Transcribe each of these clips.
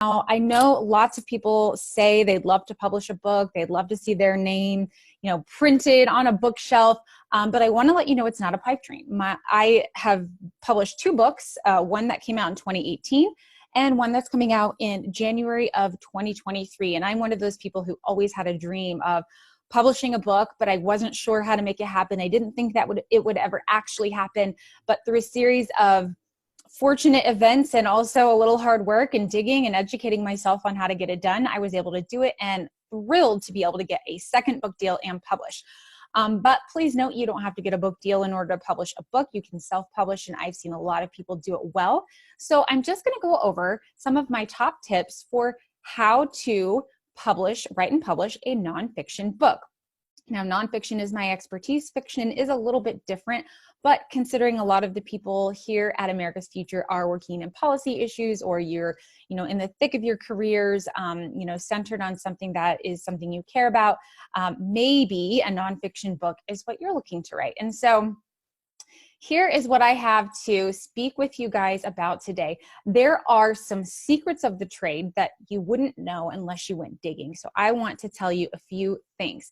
Now, I know lots of people say they'd love to publish a book. They'd love to see their name, printed on a bookshelf. But I want to let you know it's not a pipe dream. I have published 2 books, one that came out in 2018 and one that's coming out in January of 2023. And I'm one of those people who always had a dream of publishing a book, but I wasn't sure how to make it happen. I didn't think that it would ever actually happen. But through a series of fortunate events and also a little hard work and digging and educating myself on how to get it done, I was able to do it, and thrilled to be able to get a second book deal and publish. But please note, you don't have to get a book deal in order to publish a book. You can self-publish, and I've seen a lot of people do it well. So I'm just going to go over some of my top tips for how to write and publish a nonfiction book. Now, nonfiction is my expertise. Fiction is a little bit different, but considering a lot of the people here at America's Future are working in policy issues, or you're, in the thick of your careers, centered on something that is something you care about, maybe a nonfiction book is what you're looking to write. And so here is what I have to speak with you guys about today. There are some secrets of the trade that you wouldn't know unless you went digging. So I want to tell you a few things.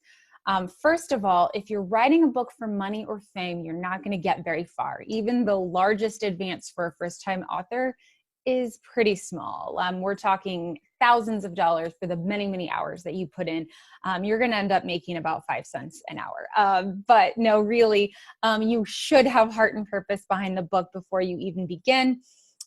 First of all, if you're writing a book for money or fame, you're not going to get very far. Even the largest advance for a first-time author is pretty small. We're talking thousands of dollars for the many, many hours that you put in. You're going to end up making about 5 cents an hour. But no, really, you should have heart and purpose behind the book before you even begin.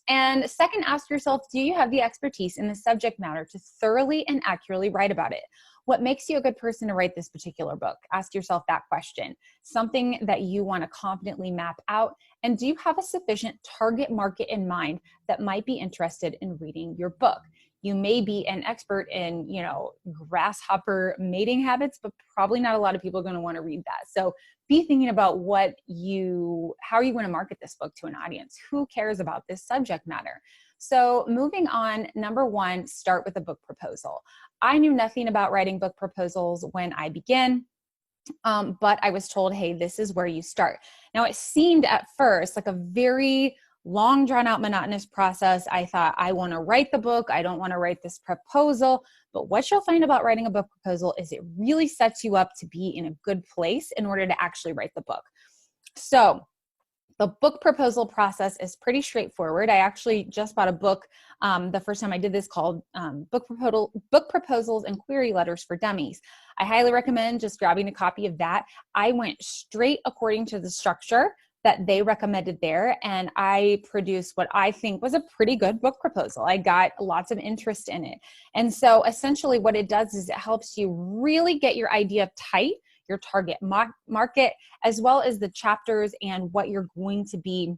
And second, ask yourself, do you have the expertise in the subject matter to thoroughly and accurately write about it? What makes you a good person to write this particular book? Ask yourself that question. Something that you want to confidently map out. And do you have a sufficient target market in mind that might be interested in reading your book? You may be an expert in, grasshopper mating habits, but probably not a lot of people are going to want to read that. So be thinking about how are you going to market this book to an audience? Who cares about this subject matter? So moving on, number 1, start with a book proposal. I knew nothing about writing book proposals when I began, but I was told, hey, this is where you start. Now, it seemed at first like a very long, drawn out, monotonous process. I thought, I want to write the book. I don't want to write this proposal. But what you'll find about writing a book proposal is it really sets you up to be in a good place in order to actually write the book. So the book proposal process is pretty straightforward. I actually just bought a book the first time I did this called Book Proposals and Query Letters for Dummies. I highly recommend just grabbing a copy of that. I went straight according to the structure that they recommended there, and I produced what I think was a pretty good book proposal. I got lots of interest in it. And so essentially what it does is it helps you really get your idea tight, your target market, as well as the chapters and what you're going to be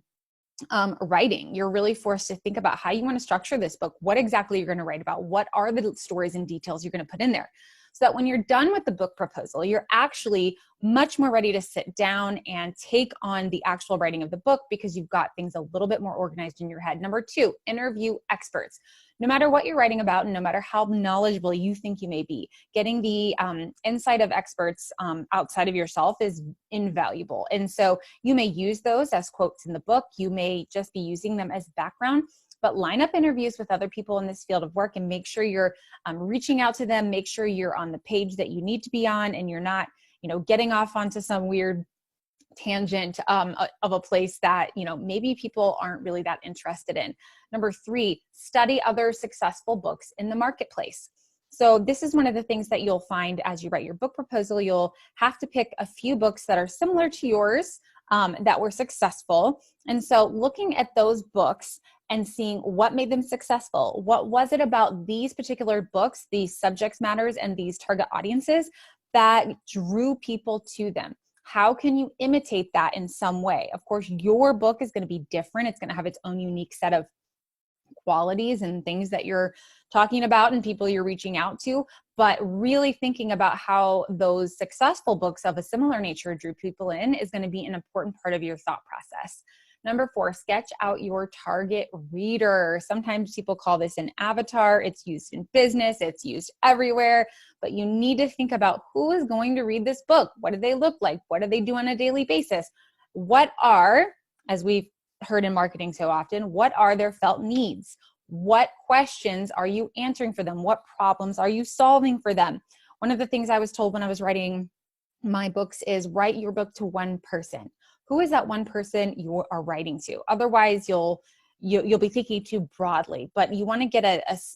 writing. You're really forced to think about how you want to structure this book, what exactly you're going to write about, what are the stories and details you're going to put in there. So that when you're done with the book proposal, you're actually much more ready to sit down and take on the actual writing of the book because you've got things a little bit more organized in your head. Number 2, interview experts. No matter what you're writing about and no matter how knowledgeable you think you may be, getting the insight of experts outside of yourself is invaluable. And so you may use those as quotes in the book. You may just be using them as background. But line up interviews with other people in this field of work and make sure you're reaching out to them. Make sure you're on the page that you need to be on and you're not, getting off onto some weird tangent of a place that, maybe people aren't really that interested in. Number 3, study other successful books in the marketplace. So this is one of the things that you'll find as you write your book proposal. You'll have to pick a few books that are similar to yours that were successful. And so looking at those books and seeing what made them successful. What was it about these particular books, these subject matters, and these target audiences that drew people to them? How can you imitate that in some way? Of course, your book is going to be different. It's going to have its own unique set of qualities and things that you're talking about and people you're reaching out to, but really thinking about how those successful books of a similar nature drew people in is going to be an important part of your thought process. Number 4, sketch out your target reader. Sometimes people call this an avatar. It's used in business. It's used everywhere. But you need to think about who is going to read this book. What do they look like? What do they do on a daily basis? What are, as we've heard in marketing so often, what are their felt needs? What questions are you answering for them? What problems are you solving for them? One of the things I was told when I was writing my books is write your book to one person. Who is that one person you are writing to? Otherwise, you'll be thinking too broadly, but you want to get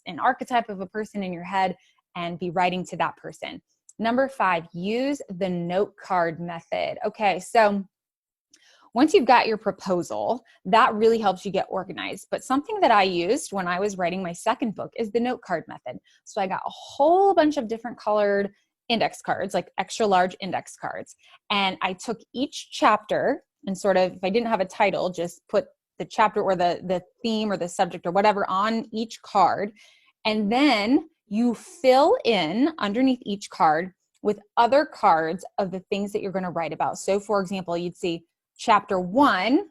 an archetype of a person in your head and be writing to that person. Number 5, use the note card method. Okay, so once you've got your proposal, that really helps you get organized. But something that I used when I was writing my second book is the note card method. So I got a whole bunch of different colored index cards, like extra large index cards. And I took each chapter and sort of, if I didn't have a title, just put the chapter or the theme or the subject or whatever on each card. And then you fill in underneath each card with other cards of the things that you're going to write about. So for example, you'd see chapter one,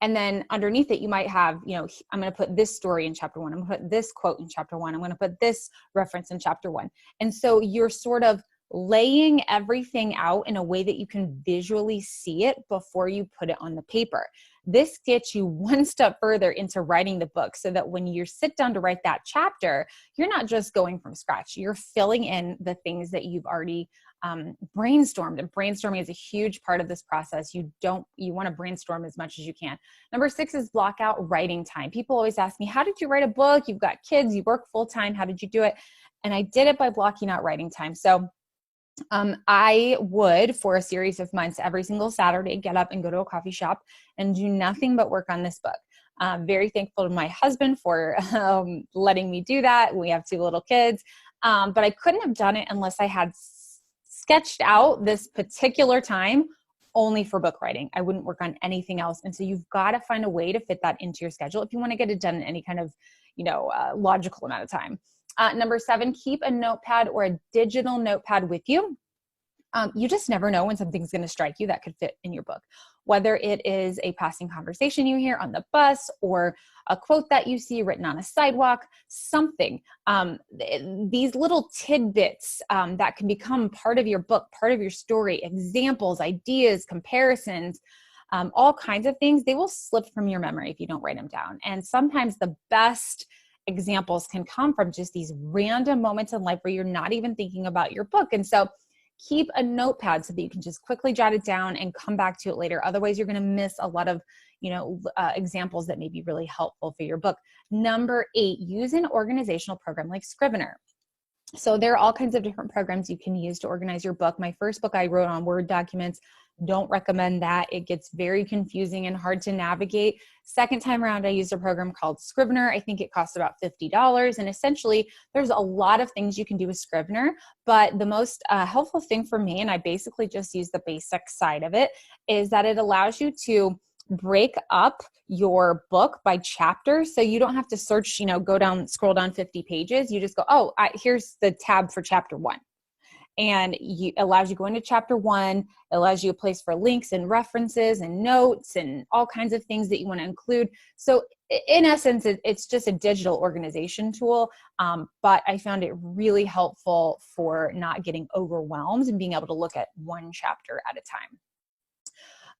and then underneath it, you might have, I'm going to put this story in chapter 1. I'm going to put this quote in chapter 1. I'm going to put this reference in chapter 1. And so you're sort of laying everything out in a way that you can visually see it before you put it on the paper. This gets you one step further into writing the book so that when you sit down to write that chapter, you're not just going from scratch. You're filling in the things that you've already brainstormed. And brainstorming is a huge part of this process. You want to brainstorm as much as you can. Number 6 is block out writing time. People always ask me, how did you write a book? You've got kids, you work full time. How did you do it? And I did it by blocking out writing time. So I would, for a series of months, every single Saturday, get up and go to a coffee shop and do nothing but work on this book. I'm very thankful to my husband for letting me do that. We have 2 little kids, but I couldn't have done it unless I had sketched out this particular time only for book writing. I wouldn't work on anything else. And so you've got to find a way to fit that into your schedule if you want to get it done in any kind of, logical amount of time. Number 7, keep a notepad or a digital notepad with you. You just never know when something's going to strike you that could fit in your book, whether it is a passing conversation you hear on the bus or a quote that you see written on a sidewalk, something. These little tidbits that can become part of your book, part of your story, examples, ideas, comparisons, all kinds of things, they will slip from your memory if you don't write them down. And sometimes the best examples can come from just these random moments in life where you're not even thinking about your book. And so keep a notepad so that you can just quickly jot it down and come back to it later. Otherwise, you're going to miss a lot of, examples that may be really helpful for your book. Number 8, use an organizational program like Scrivener. So there are all kinds of different programs you can use to organize your book. My first book I wrote on Word documents. Don't recommend that. It gets very confusing and hard to navigate. Second time around, I used a program called Scrivener. I think it costs about $50. And essentially, there's a lot of things you can do with Scrivener. But the most helpful thing for me, and I basically just use the basic side of it, is that it allows you to break up your book by chapters. So you don't have to search, scroll down 50 pages. You just go, here's the tab for chapter 1. And it allows you to go into chapter 1. It allows you a place for links and references and notes and all kinds of things that you want to include. So in essence, it's just a digital organization tool. But I found it really helpful for not getting overwhelmed and being able to look at one chapter at a time.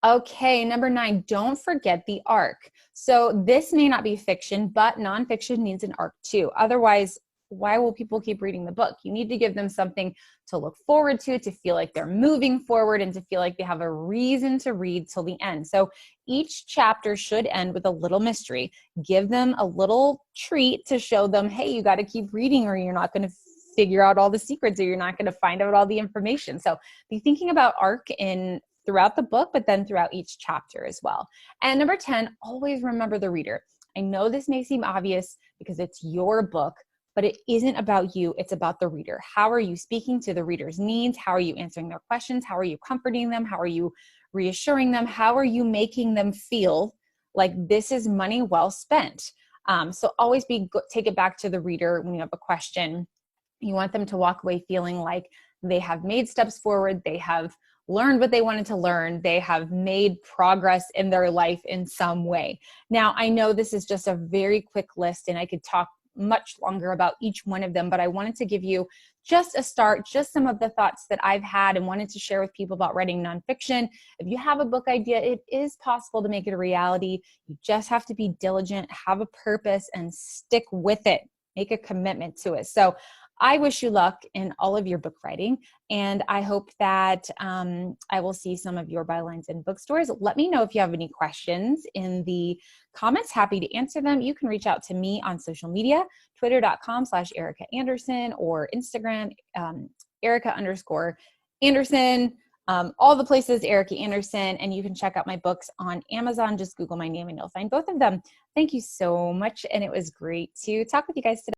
Okay, number 9, don't forget the arc. So this may not be fiction, but nonfiction needs an arc too. Otherwise, why will people keep reading the book? You need to give them something to look forward to feel like they're moving forward and to feel like they have a reason to read till the end. So each chapter should end with a little mystery. Give them a little treat to show them, hey, you got to keep reading or you're not going to figure out all the secrets or you're not going to find out all the information. So be thinking about arc throughout the book, but then throughout each chapter as well. And number 10, always remember the reader. I know this may seem obvious because it's your book, but it isn't about you. It's about the reader. How are you speaking to the reader's needs? How are you answering their questions? How are you comforting them? How are you reassuring them? How are you making them feel like this is money well spent? So always take it back to the reader when you have a question. You want them to walk away feeling like they have made steps forward. They have learned what they wanted to learn. They have made progress in their life in some way. Now, I know this is just a very quick list and I could talk much longer about each one of them, but I wanted to give you just a start, just some of the thoughts that I've had and wanted to share with people about writing nonfiction. If you have a book idea, it is possible to make it a reality. You just have to be diligent, have a purpose, and stick with it. Make a commitment to it. So I wish you luck in all of your book writing, and I hope that I will see some of your bylines in bookstores. Let me know if you have any questions in the comments. Happy to answer them. You can reach out to me on social media, twitter.com/Ericka Andersen, or Instagram, Ericka_Andersen. All the places, Ericka Andersen, and you can check out my books on Amazon. Just Google my name and you'll find both of them. Thank you so much, and it was great to talk with you guys today.